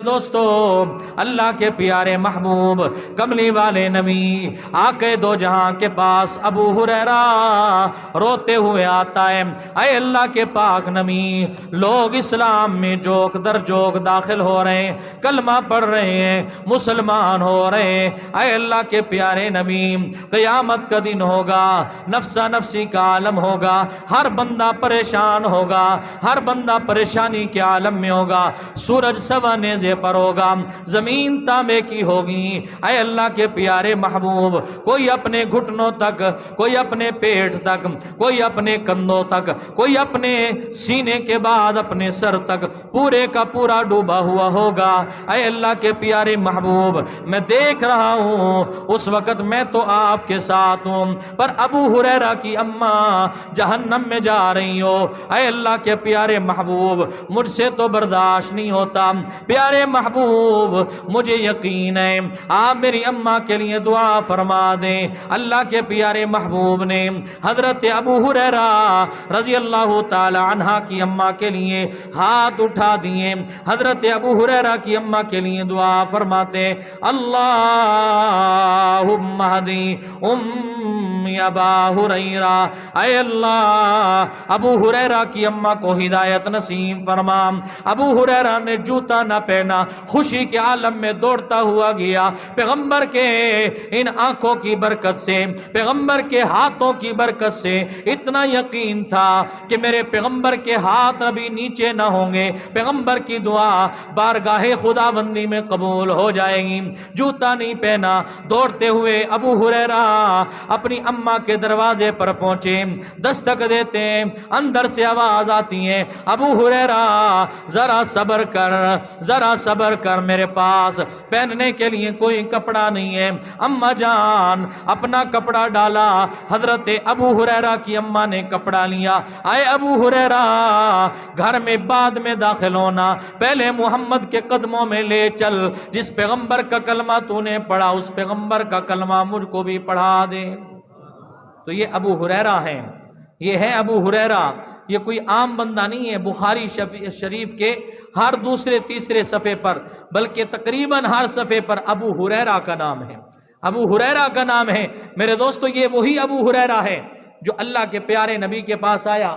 دوستو اللہ کے پیارے محبوب کملی والے نبی آقا دو جہاں کے پاس ابو ہریرہ روتے ہوئے آتا ہے، اے اللہ کے پاک نبی لوگ اسلام میں جوک در جوک داخل ہو رہے ہیں، کلمہ پڑھ رہے ہیں، مسلمان ہو رہے ہیں، اے اللہ کے پیارے نبی قیامت کا دن ہوگا، نفسا نفسی کا عالم ہوگا، ہر بندہ پریشان ہوگا، ہر بندہ پریشانی کے عالم میں ہوگا، سورج سوا نیزے پر ہوگا، زمین تانبے کی ہوگی، اے اللہ کے پیارے محبوب کوئی اپنے گھٹنوں تک، کوئی اپنے پیٹ تک، کوئی اپنے کندھوں تک، کوئی اپنے سینے کے بعد اپنے سر تک پورے کا پورا ڈوبا ہوا ہوگا، اے اللہ کے پیارے محبوب میں دیکھ رہا ہوں اس وقت میں تو آپ کے ساتھ ہوں، پر ابو ہریرہ کی اماں جہنم میں جا رہی ہو، اے اللہ کے پیارے محبوب مجھ سے تو برداشت نہیں ہوتا، پیارے محبوب مجھے یقین ہے آپ میری اماں کے لیے دعا فرما دیں۔ اللہ کے پیارے محبوب نے حضرت ابو ہریرہ رضی اللہ تعالی عنہ کی اماں کے لیے ہاتھ اٹھا دیے، حضرت ابو ہریرہ کی اماں کے لیے دعا فرماتے اللہم اہدی امی ابا ہریرہ، اے اللہ ابو ہریرہ کی اماں کو ہدایت نصیب فرما۔ ابو ہریرہ نے جوتا نہ پہنا، خوشی کے عالم میں دوڑتا ہوا گیا، پیغمبر کے ان آنکھوں کی برکت سے، پیغمبر کے ہاتھوں کی برکت سے اتنا یقین تھا کہ میرے پیغمبر کے ہاتھ ابھی نیچے نہ ہوں گے، پیغمبر کی دعا بارگاہ خداوندی میں قبول ہو جائے گی۔ جوتا نہیں پہنا، دوڑتے ہوئے ابو ہریرہ اپنی اماں کے دروازے پر پہنچے، دستک دیتے ہیں، اندر سے آواز آتی ہے ابو ہریرہ ذرا صبر کر، ذرا صبر کر، میرے پاس پہننے کے لیے کوئی کپڑا نہیں ہے۔ اماں جان اپنا کپڑا ڈالا، حضرت ابو ہریرہ کی اماں نے کپڑا لیا، اے ابو ہریرہ گھر میں بعد میں داخل ہونا، پہلے محمد کے قدموں میں لے چل، جس پیغمبر کا کلمہ تو نے پڑھا اس پیغمبر کا کلمہ مجھ کو بھی پڑھا دے۔ تو یہ ابو ہریرہ ہیں، یہ ہے ابو ہریرہ، یہ کوئی عام بندہ نہیں ہے۔ بخاری شریف کے ہر دوسرے تیسرے صفحے پر بلکہ تقریباً ہر صفحے پر ابو ہریرہ کا نام ہے، ابو ہریرہ کا نام ہے۔ میرے دوستو یہ وہی ابو ہریرہ ہے جو اللہ کے پیارے نبی کے پاس آیا۔